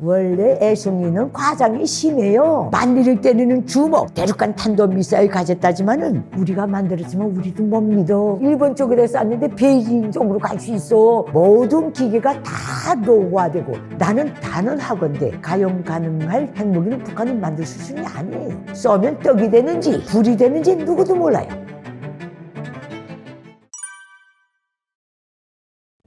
원래 애송이는 과장이 심해요. 만리를 때리는 주먹, 대륙간 탄도미사일 가졌다지만은 우리가 만들었지만 우리도 못 믿어. 일본 쪽에다 쐈는데 베이징 쪽으로 갈 수 있어. 모든 기계가 다 노후화되고 나는 단언하건대 가용 가능할 핵무기는 북한은 만들 수준이 아니에요. 쏘면 떡이 되는지 불이 되는지 누구도 몰라요.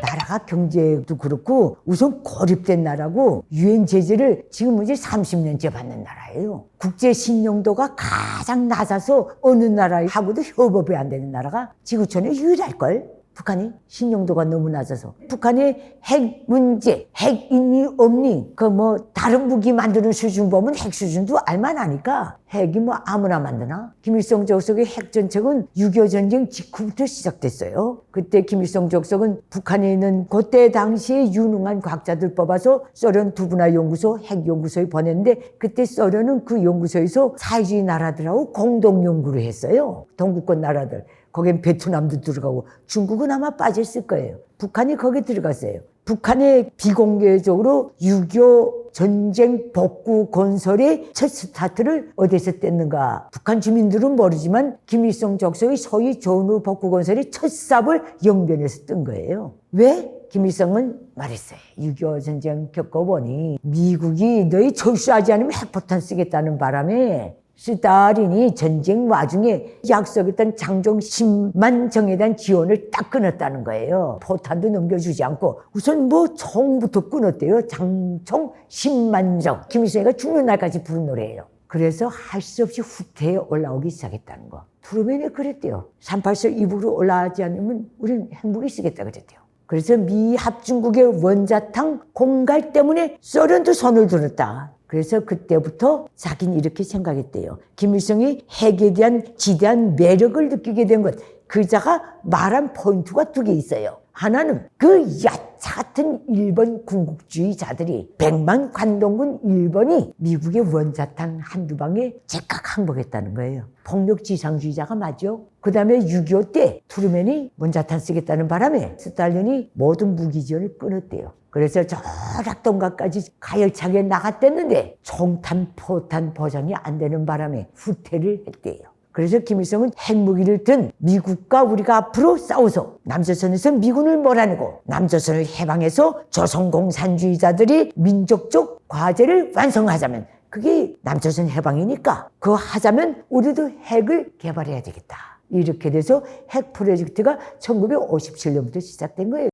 나라가 경제도 그렇고 우선 고립된 나라고 유엔 제재를 지금 이제 30년째 받는 나라예요. 국제 신용도가 가장 낮아서 어느 나라하고도 협업이 안 되는 나라가 지구촌에 유일할걸. 북한이 신용도가 너무 낮아서 북한의 핵 문제, 핵 있니 없니 그 뭐 다른 무기 만드는 수준 보면 핵 수준도 알만하니까 핵이 뭐 아무나 만드나? 김일성 주석의 핵 정책은 6.25 전쟁 직후부터 시작됐어요. 그때 김일성 주석은 북한에 있는 그때 당시에 유능한 과학자들 뽑아서 소련 두부나 연구소 핵연구소에 보냈는데 그때 소련은 그 연구소에서 사회주의 나라들하고 공동 연구를 했어요. 동구권 나라들. 거긴 베트남도 들어가고 중국은 아마 빠졌을 거예요. 북한이 거기 들어갔어요. 북한의 비공개적으로 6.25 전쟁 복구 건설의 첫 스타트를 어디서 뗐는가. 북한 주민들은 모르지만 김일성 주석의 소위 전후 복구 건설의 첫 삽을 영변에서 뜬 거예요. 왜? 김일성은 말했어요. 6.25 전쟁 겪어보니 미국이 너희 철수하지 않으면 핵포탄 쓰겠다는 바람에 스탈린이 전쟁 와중에 약속했던 장종 10만 정에 대한 지원을 딱 끊었다는 거예요. 포탄도 넘겨주지 않고 우선 뭐 총부터 끊었대요. 장총 10만 정. 김일성이가 죽는 날까지 부른 노래예요. 그래서 할 수 없이 후퇴에 올라오기 시작했다는 거. 트루맨이 그랬대요. 38서 이북으로 올라가지 않으면 우리는 핵무기 쓰겠다 그랬대요. 그래서 미 합중국의 원자탄 공갈 때문에 소련도 손을 들었다. 그래서 그때부터 자기는 이렇게 생각했대요. 김일성이 핵에 대한 지대한 매력을 느끼게 된 것. 그자가 말한 포인트가 두 개 있어요. 하나는 그 야차 같은 일본 군국주의자들이 100만 관동군 일본이 미국의 원자탄 한두 방에 제깍 항복했다는 거예요. 폭력지상주의자가 맞죠. 그 다음에 6.25 때 트루맨이 원자탄 쓰겠다는 바람에 스탈린이 모든 무기 지원을 끊었대요. 그래서 저 작동가까지 가열차게 나갔댔는데 총탄, 포탄 보장이 안 되는 바람에 후퇴를 했대요. 그래서 김일성은 핵무기를 든 미국과 우리가 앞으로 싸워서 남조선에서 미군을 몰아내고 남조선을 해방해서 조선공산주의자들이 민족적 과제를 완성하자면 그게 남조선 해방이니까 그거 하자면 우리도 핵을 개발해야 되겠다. 이렇게 돼서 핵 프로젝트가 1957년부터 시작된 거예요.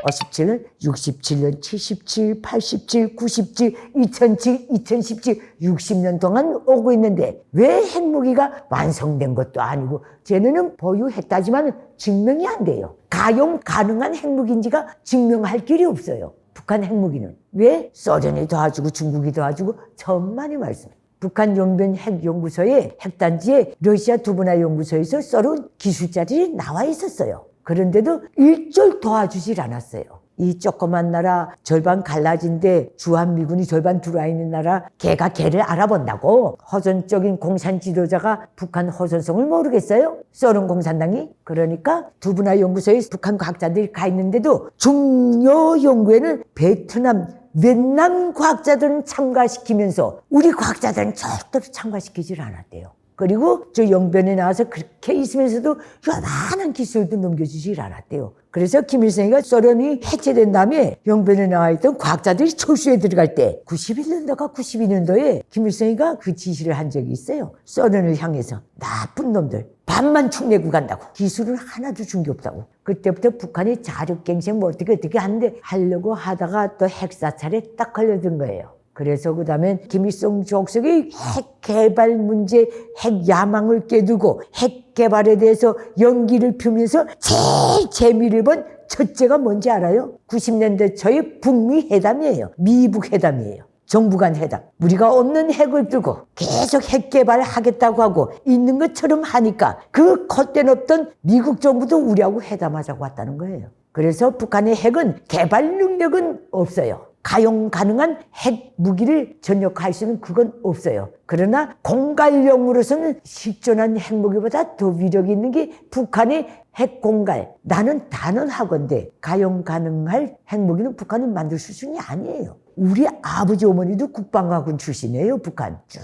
57년, 67년, 77, 87, 97, 2007, 2017, 60년 동안 오고 있는데 왜 핵무기가 완성된 것도 아니고 쟤네는 보유했다지만 증명이 안 돼요. 가용 가능한 핵무기인지가 증명할 길이 없어요. 북한 핵무기는. 왜? 소련이 도와주고 중국이 도와주고 천만의 말씀. 북한 용변 핵연구소의 핵단지에 러시아 두부나 연구소에서 썰은 기술자들이 나와 있었어요. 그런데도 일절 도와주질 않았어요. 이 조그만 나라 절반 갈라진데 주한미군이 절반 들어와 있는 나라 걔가 걔를 알아본다고? 허전적인 공산 지도자가 북한 허전성을 모르겠어요? 소련 공산당이? 그러니까 두부나 연구소에 북한 과학자들이 가 있는데도 중요 연구에는 베트남, 베트남 과학자들은 참가시키면서 우리 과학자들은 절대로 참가시키질 않았대요. 그리고 저 영변에 나와서 그렇게 있으면서도 요만한 기술도 넘겨주질 않았대요. 그래서 김일성이가 소련이 해체된 다음에 영변에 나와 있던 과학자들이 철수에 들어갈 때 91년도가 92년도에 김일성이가 그 지시를 한 적이 있어요. 소련을 향해서 나쁜 놈들 반만 축내고 간다고. 기술을 하나도 준 게 없다고. 그때부터 북한이 자력갱생 뭐 어떻게 하는데 하려고 하다가 또 핵사찰에 딱 걸려든 거예요. 그래서 그 다음에 김일성 주석이 핵 개발 문제, 핵 야망을 깨두고 핵 개발에 대해서 연기를 피우면서 제일 재미를 본 첫째가 뭔지 알아요? 90년대 초의 북미 회담이에요. 미북 회담이에요. 정부 간 회담. 우리가 없는 핵을 두고 계속 핵 개발을 하겠다고 하고 있는 것처럼 하니까 그 콧대 없던 미국 정부도 우리하고 회담하자고 왔다는 거예요. 그래서 북한의 핵은 개발 능력은 없어요. 가용 가능한 핵 무기를 전역할 수는 그건 없어요. 그러나 공갈용으로서는 실존한 핵무기보다 더 위력이 있는 게 북한의 핵공갈. 나는 단언하건대 가용 가능할 핵무기는 북한은 만들 수준이 아니에요. 우리 아버지 어머니도 국방과군 출신이에요. 북한 쭉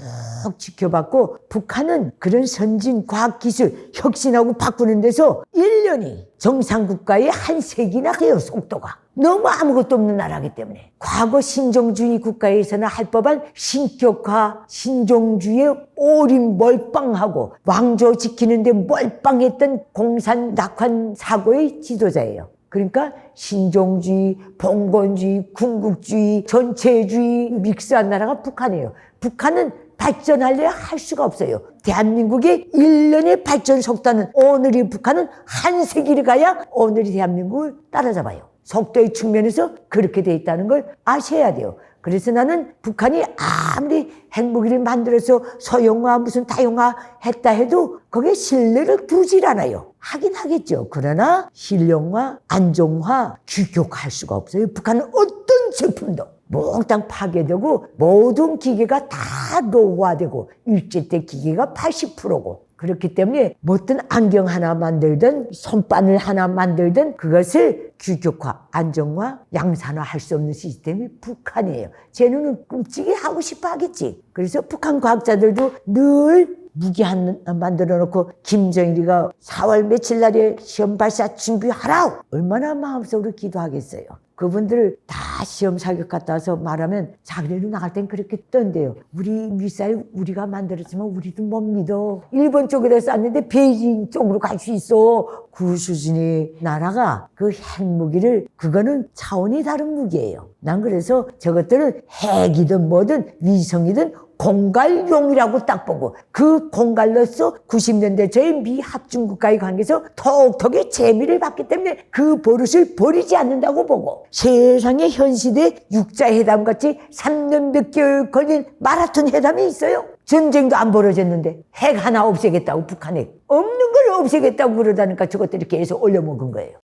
지켜봤고 북한은 그런 선진 과학기술 혁신하고 바꾸는 데서 1년이 정상국가의 한 세기나 해요. 속도가 너무 아무것도 없는 나라이기 때문에. 과거 신종주의 국가에서는 할 법한 신격화 신종주의에 오린 멀빵하고 왕조 지키는데 멀빵했던 공산 낙환 사고의 지도자예요. 그러니까 신종주의, 봉건주의, 군국주의, 전체주의 믹스한 나라가 북한이에요. 북한은 발전하려 할 수가 없어요. 대한민국의 1년의 발전 속도는 오늘의 북한은 한 세기를 가야 오늘의 대한민국을 따라잡아요. 속도의 측면에서 그렇게 돼 있다는 걸 아셔야 돼요. 그래서 나는 북한이 아무리 핵무기를 만들어서 소형화 무슨 다형화 했다 해도 거기에 신뢰를 두질 않아요. 하긴 하겠죠. 그러나 실용화, 안정화, 규격할 수가 없어요. 북한은 어떤 제품도 몽땅 파괴되고 모든 기계가 다 노후화되고 일제때 기계가 80%고 그렇기 때문에 어떤 안경 하나 만들든 손바늘 하나 만들든 그것을 규격화, 안정화, 양산화 할 수 없는 시스템이 북한이에요. 쟤는 끔찍이 하고 싶어 하겠지. 그래서 북한 과학자들도 늘 무기 하나 만들어 놓고 김정일이가 4월 며칠 날에 시험 발사 준비하라! 얼마나 마음속으로 기도하겠어요. 그분들 다 시험 사격 갔다 와서 말하면 자기네도 나갈 땐 그렇게 뜬대요. 우리 미사일 우리가 만들었지만 우리도 못 믿어. 일본 쪽에다 쐈는데 베이징 쪽으로 갈 수 있어. 그 수준의 나라가 그 핵무기를 그거는 차원이 다른 무기예요. 난 그래서 저것들은 핵이든 뭐든 위성이든 공갈용이라고 딱 보고 그 공갈로서 90년대 저희 미 합중국가의 관계에서 톡톡의 재미를 받기 때문에 그 버릇을 버리지 않는다고 보고 세상에 현 시대 육자회담 같이 3년 몇 개월 걸린 마라톤 회담이 있어요. 전쟁도 안 벌어졌는데 핵 하나 없애겠다고 북한 핵 없는 걸 없애겠다고 그러다니까 저것들이 계속 올려먹은 거예요.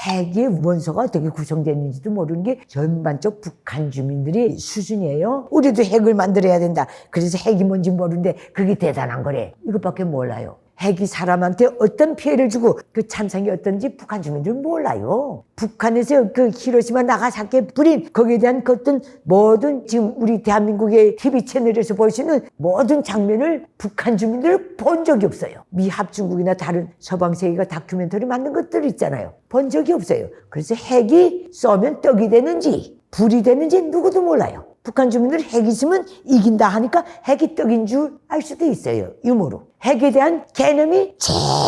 핵의 원소가 어떻게 구성됐는지도 모르는 게 전반적 북한 주민들의 수준이에요. 우리도 핵을 만들어야 된다. 그래서 핵이 뭔지 모르는데 그게 대단한 거래. 이것밖에 몰라요. 핵이 사람한테 어떤 피해를 주고 그 참상이 어떤지 북한 주민들은 몰라요. 북한에서 그 히로시마 나가사키에 뿌린 거기에 대한 그 어떤 모든 지금 우리 대한민국의 TV 채널에서 보시는 모든 장면을 북한 주민들은 본 적이 없어요. 미 합중국이나 다른 서방 세계가 다큐멘터리 만든 것들 있잖아요. 본 적이 없어요. 그래서 핵이 쏘면 떡이 되는지 불이 되는지 누구도 몰라요. 북한 주민들 핵 있으면 이긴다 하니까 핵이 떡인 줄 알 수도 있어요. 유머로. 핵에 대한 개념이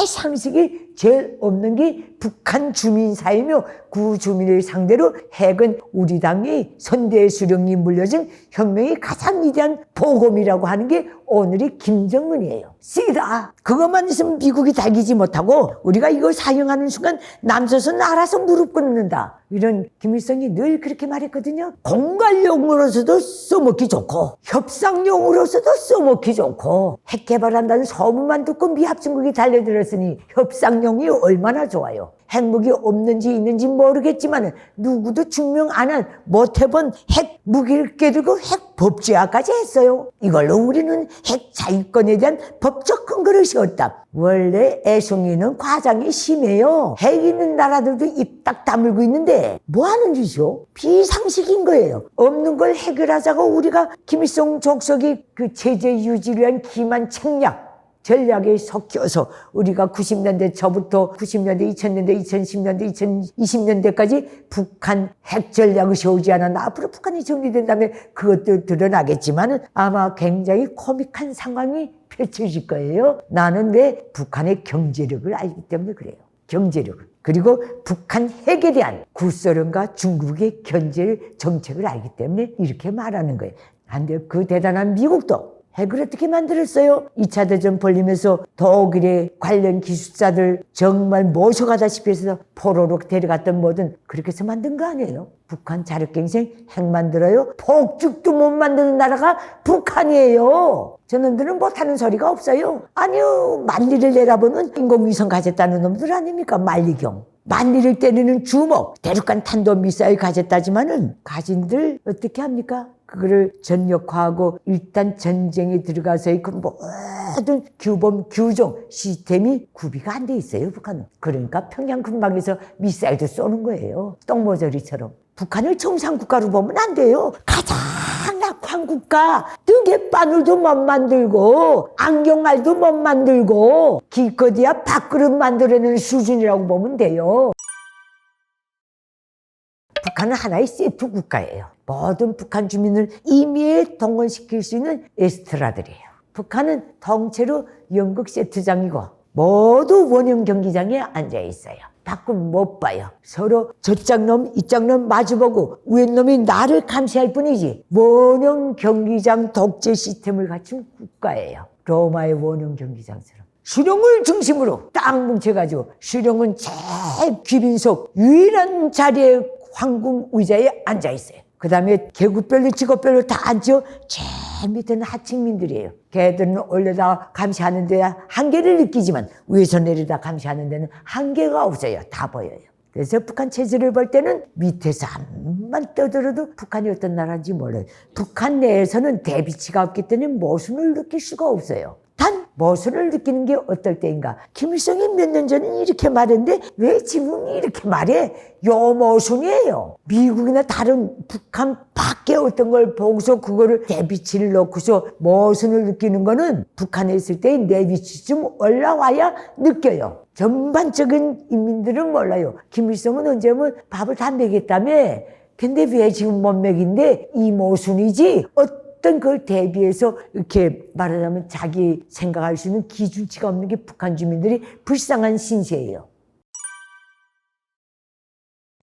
상식이 제일 없는 게 북한 주민사이며 그 주민을 상대로 핵은 우리 당의 선대 수령이 물려준 혁명의 가장 위대한 보검이라고 하는 게 오늘의 김정은이에요. 쓰다. 그것만 있으면 미국이 달기지 못하고 우리가 이걸 사용하는 순간 남조선 알아서 무릎 꿇는다. 이런 김일성이 늘 그렇게 말했거든요. 공갈용으로서도 써먹기 좋고 협상용으로서도 써먹기 좋고 핵 개발한다는 소문만 듣고 미합중국이 달려들었으니 협상용이 얼마나 좋아요. 핵무기 없는지 있는지 모르겠지만 누구도 증명 안 한 못해본 핵 무기를 깨들고 핵 법제화까지 했어요. 이걸로 우리는 핵 자유권에 대한 법적 근거를 세웠다. 원래 애송이는 과장이 심해요. 핵 있는 나라들도 입 딱 다물고 있는데 뭐 하는 짓이요? 비상식인 거예요. 없는 걸 해결하자고 우리가 김일성 족속이 그 체제 유지를 위한 기만 책략 전략에 섞여서 우리가 90년대 저부터 90년대, 2000년대, 2010년대, 2020년대까지 북한 핵 전략을 세우지 않았나. 앞으로 북한이 정리된다면 그것도 드러나겠지만 아마 굉장히 코믹한 상황이 펼쳐질 거예요. 나는 왜 북한의 경제력을 알기 때문에 그래요. 경제력을. 그리고 북한 핵에 대한 구소련과 중국의 견제 정책을 알기 때문에 이렇게 말하는 거예요. 근데 그 대단한 미국도 핵을 어떻게 만들었어요? 2차 대전 벌리면서 독일의 관련 기술자들 정말 모셔가다시피 해서 포로로 데려갔던 뭐든 그렇게 해서 만든 거 아니에요? 북한 자력갱생 핵 만들어요? 폭죽도 못 만드는 나라가 북한이에요. 저놈들은 못하는 소리가 없어요. 아니요. 만리를 내다보면 인공위성 가졌다는 놈들 아닙니까? 만리경. 만리를 때리는 주먹, 대륙간 탄도미사일 가졌다지만은 가진들 어떻게 합니까? 그거를 전력화하고 일단 전쟁에 들어가서의 그 모든 규범, 규정, 시스템이 구비가 안 돼 있어요, 북한은. 그러니까 평양 근방에서 미사일도 쏘는 거예요. 똥모저리처럼. 북한을 정상국가로 보면 안 돼요. 가장 약한 국가, 뜨개 바늘도 못 만들고 안경알도 못 만들고 기껏이야 밥그릇 만들어내는 수준이라고 보면 돼요. 북한은 하나의 세트 국가예요. 모든 북한 주민을 임의에 동원시킬 수 있는 에스트라들이에요. 북한은 통째로 연극 세트장이고 모두 원형 경기장에 앉아 있어요. 밖은 못 봐요. 서로 저짝놈 이짝놈 마주보고 윗놈이 나를 감시할 뿐이지 원형 경기장 독재 시스템을 갖춘 국가예요. 로마의 원형 경기장처럼. 수령을 중심으로 딱 뭉쳐가지고 수령은 제일 귀빈속 유일한 자리에 황금 의자에 앉아 있어요. 그 다음에 계급별로 직업별로 다 앉죠. 제일 밑에는 하층민들이에요. 걔들은 올려다 감시하는 데 한계를 느끼지만 위에서 내려다 감시하는 데는 한계가 없어요. 다 보여요. 그래서 북한 체제를 볼 때는 밑에서 한번 떠들어도 북한이 어떤 나라인지 몰라요. 북한 내에서는 대비치가 없기 때문에 모순을 느낄 수가 없어요. 단 모순을 느끼는 게 어떨 때인가. 김일성이 몇 년 전에 이렇게 말했는데 왜 지금 이렇게 말해? 요 모순이에요. 미국이나 다른 북한 밖에 어떤 걸 보고서 그거를 대비치를 놓고서 모순을 느끼는 거는 북한에 있을 때의 내 위치 좀 올라와야 느껴요. 전반적인 인민들은 몰라요. 김일성은 언제 오면 밥을 다 먹였다며. 근데 왜 지금 못 먹인데 이 모순이지 어떤 걸 대비해서 이렇게 말하자면 자기 생각할 수 있는 기준치가 없는 게 북한 주민들이 불쌍한 신세예요.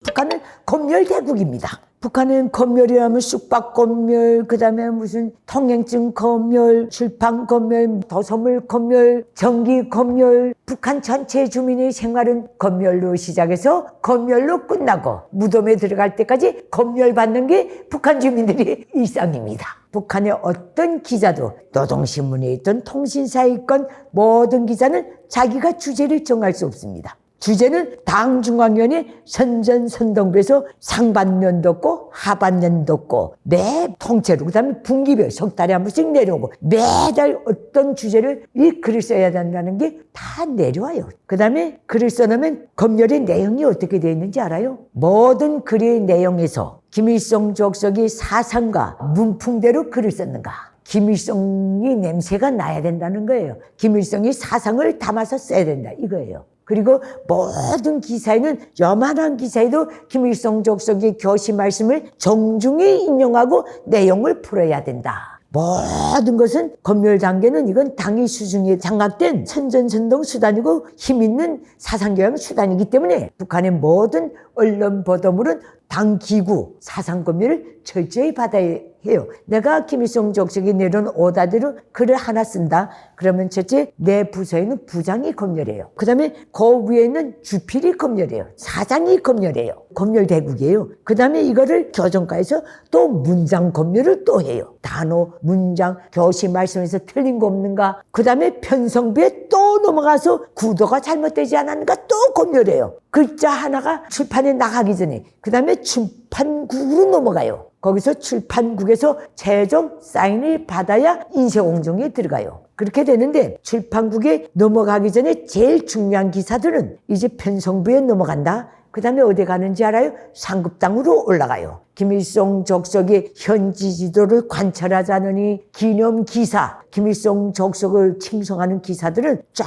북한은 검열대국입니다. 북한은 검열이라면 쑥박검열, 그 다음에 무슨 통행증 검열, 출판 검열, 도서물 검열, 전기 검열. 북한 전체 주민의 생활은 검열로 시작해서 검열로 끝나고 무덤에 들어갈 때까지 검열받는 게 북한 주민들의 일상입니다. 북한의 어떤 기자도 노동신문에 있던 통신사에 있건 모든 기자는 자기가 주제를 정할 수 없습니다. 주제는 당중앙위원회 선전선동부에서 상반년도 없고 하반년도 없고 매 통째로 그 다음에 분기별 석 달에 한 번씩 내려오고 매달 어떤 주제를 이 글을 써야 된다는 게 다 내려와요. 그 다음에 글을 써놓으면 검열의 내용이 어떻게 되어 있는지 알아요? 모든 글의 내용에서 김일성 족속의 사상과 문풍대로 글을 썼는가? 김일성이 냄새가 나야 된다는 거예요. 김일성이 사상을 담아서 써야 된다 이거예요. 그리고 모든 기사에는 요만한 기사에도 김일성 족속의 교시 말씀을 정중히 인용하고 내용을 풀어야 된다. 모든 것은 검열 단계는 이건 당의 수중에 장악된 선전선동 수단이고 힘있는 사상교양 수단이기 때문에 북한의 모든 언론 보도물은 당 기구 사상 검열을 철저히 받아야 해요. 내가 김일성 족속이 내려온 오다대로 글을 하나 쓴다. 그러면 첫째 내 부서에는 부장이 검열해요. 그 다음에 그 위에는 주필이 검열해요. 사장이 검열해요. 검열 대국이에요. 그 다음에 이거를 교정과에서 또 문장 검열을 또 해요. 단어, 문장, 교시 말씀에서 틀린 거 없는가. 그 다음에 편성부에 또 넘어가서 구도가 잘못되지 않았는가 또 검열해요. 글자 하나가 출판에 나가기 전에 그 다음에 출판국으로 넘어가요. 거기서 출판국에서 최종 사인을 받아야 인쇄공정에 들어가요. 그렇게 되는데 출판국에 넘어가기 전에 제일 중요한 기사들은 이제 편성부에 넘어간다. 그 다음에 어디 가는지 알아요? 상급당으로 올라가요. 김일성 족속의 현지 지도를 관찰하자느니 기념 기사, 김일성 족속을 칭송하는 기사들은 쫙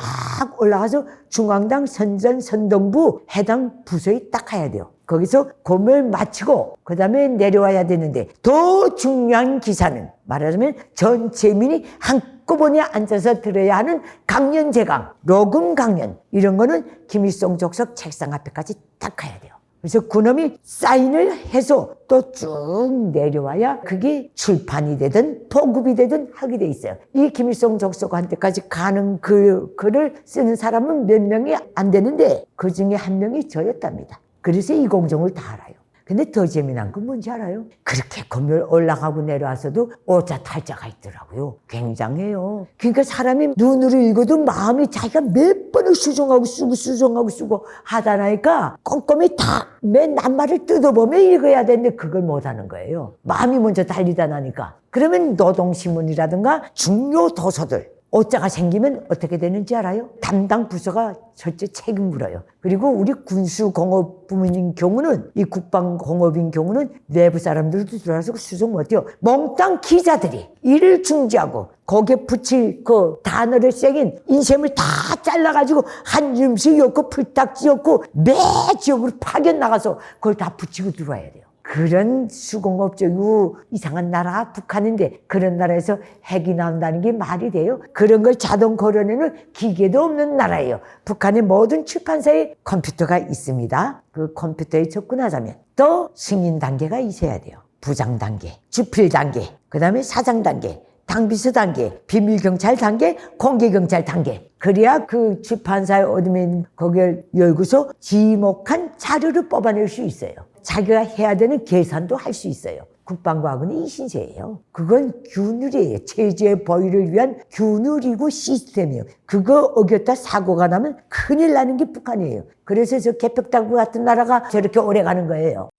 올라가서 중앙당 선전선동부 해당 부서에 딱 가야 돼요. 거기서 검을 마치고 그 다음에 내려와야 되는데 더 중요한 기사는 말하자면 전체민이 한꺼번에 앉아서 들어야 하는 강연재강, 녹음 강연 이런 거는 김일성 족속 책상 앞에까지 딱 가야 돼요. 그래서 그놈이 사인을 해서 또 쭉 내려와야 그게 출판이 되든 보급이 되든 하게 돼 있어요. 이 김일성 족속한테까지 가는 그 글을 쓰는 사람은 몇 명이 안 되는데 그 중에 한 명이 저였답니다. 그래서 이 공정을 다 알아요. 근데 더 재미난 건 뭔지 알아요? 그렇게 건물 올라가고 내려와서도 오자탈자가 있더라고요. 굉장해요. 그러니까 사람이 눈으로 읽어도 마음이 자기가 몇 번을 수정하고 쓰고 하다니까 꼼꼼히 다 맨 낱말을 뜯어보면 읽어야 되는데 그걸 못하는 거예요. 마음이 먼저 달리다 나니까. 그러면 노동신문이라든가 중요 도서들 오자가 생기면 어떻게 되는지 알아요? 담당 부서가 절대 책임 물어요. 그리고 우리 군수공업부문인 경우는, 이 국방공업인 경우는 내부 사람들도 들어와서 수정 못해요. 몽땅 기자들이 이를 중지하고 거기에 붙일 그 단어를 새긴 인쇄물 다 잘라가지고 한 줌씩 엮고 풀딱지 엮고 매 지역으로 파견 나가서 그걸 다 붙이고 들어와야 돼요. 그런 수공업적이고 이상한 나라가 북한인데 그런 나라에서 핵이 나온다는 게 말이 돼요? 그런 걸 자동 걸어내는 기계도 없는 나라예요. 북한의 모든 출판사에 컴퓨터가 있습니다. 그 컴퓨터에 접근하자면 또 승인 단계가 있어야 돼요. 부장 단계, 주필 단계, 그 다음에 사장 단계, 당비서 단계, 비밀경찰 단계, 공개경찰 단계. 그래야 그 출판사에 어디면 거기를 열고서 지목한 자료를 뽑아낼 수 있어요. 자기가 해야 되는 계산도 할 수 있어요. 국방과학은 이 신세예요. 그건 균율이에요. 체제의 보위를 위한 균율이고 시스템이에요. 그거 어겼다 사고가 나면 큰일 나는 게 북한이에요. 그래서 저 개벽당국 같은 나라가 저렇게 오래 가는 거예요.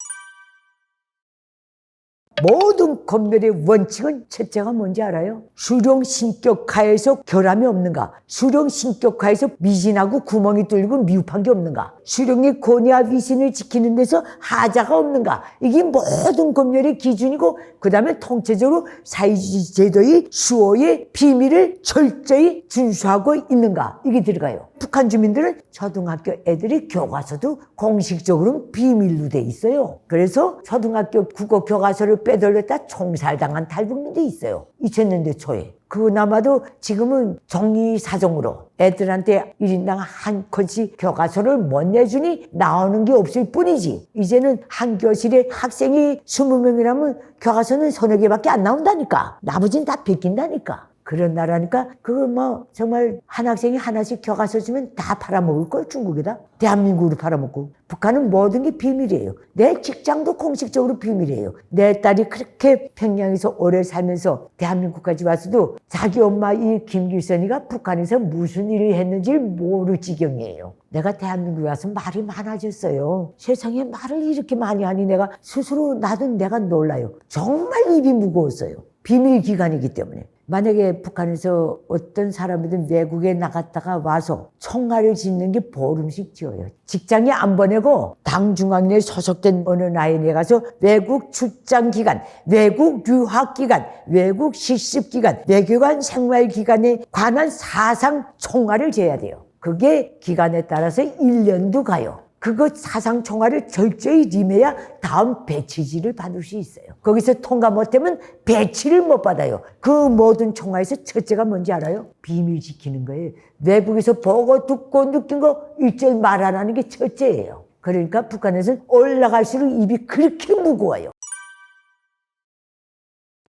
모든 건멸의 원칙은 첫째가 뭔지 알아요? 수령신격화에서 결함이 없는가? 수령신격화에서 미진하고 구멍이 뚫리고 미흡한 게 없는가? 수령의 권위와 위신을 지키는 데서 하자가 없는가? 이게 모든 건멸의 기준이고 그 다음에 통째적으로 사회주의 제도의 수호의 비밀을 철저히 준수하고 있는가? 이게 들어가요. 북한 주민들은 초등학교 애들이 교과서도 공식적으로는 비밀로 돼 있어요. 그래서 초등학교 국어 교과서를 빼돌렸다 총살당한 탈북민도 있어요. 2000년대 초에. 그나마도 지금은 정리사정으로 애들한테 1인당 한 컷씩 교과서를 못 내주니 나오는 게 없을 뿐이지. 이제는 한 교실에 학생이 20명이라면 교과서는 서너 개밖에 안 나온다니까. 나머지는 다 베낀다니까. 그런 나라니까 그거 뭐 정말 한 학생이 하나씩 교과서 주면 다 팔아먹을 걸 중국에다. 대한민국으로 팔아먹고. 북한은 모든 게 비밀이에요. 내 직장도 공식적으로 비밀이에요. 내 딸이 그렇게 평양에서 오래 살면서 대한민국까지 왔어도 자기 엄마 이 김길선이가 북한에서 무슨 일을 했는지를 모를 지경이에요. 내가 대한민국에 와서 말이 많아졌어요. 세상에 말을 이렇게 많이 하니 내가 스스로 나도 내가 놀라요. 정말 입이 무거웠어요. 비밀 기관이기 때문에. 만약에 북한에서 어떤 사람이든 외국에 나갔다가 와서 총알을 짓는 게 보름씩 지어요. 직장에 안 보내고 당 중앙위에 소속된 어느 나이에 가서 외국 출장 기간, 외국 유학 기간, 외국 실습 기간, 외교관 생활 기간에 관한 사상 총알을 재야 돼요. 그게 기간에 따라서 1년도 가요. 그거 사상 총알을 철저히 임해야 다음 배치지를 받을 수 있어요. 거기서 통과 못하면 배치를 못 받아요. 그 모든 총알에서 첫째가 뭔지 알아요? 비밀 지키는 거예요. 외국에서 보고 듣고 느낀 거 일절 말 안 하는 게 첫째예요. 그러니까 북한에서는 올라갈수록 입이 그렇게 무거워요.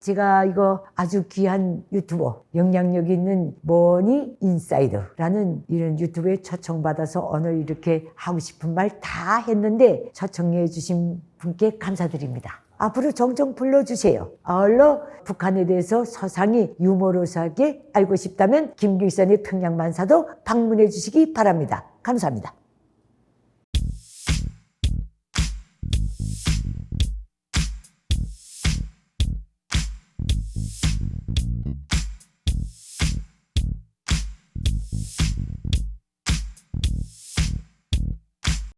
제가 이거 아주 귀한 유튜버, 영향력 있는 머니 인사이더라는 이런 유튜브에 초청받아서 오늘 이렇게 하고 싶은 말 다 했는데 초청해 주신 분께 감사드립니다. 앞으로 종종 불러주세요. 아울러 북한에 대해서 서상이 유머러스하게 알고 싶다면 김길선의 평양만사도 방문해 주시기 바랍니다. 감사합니다.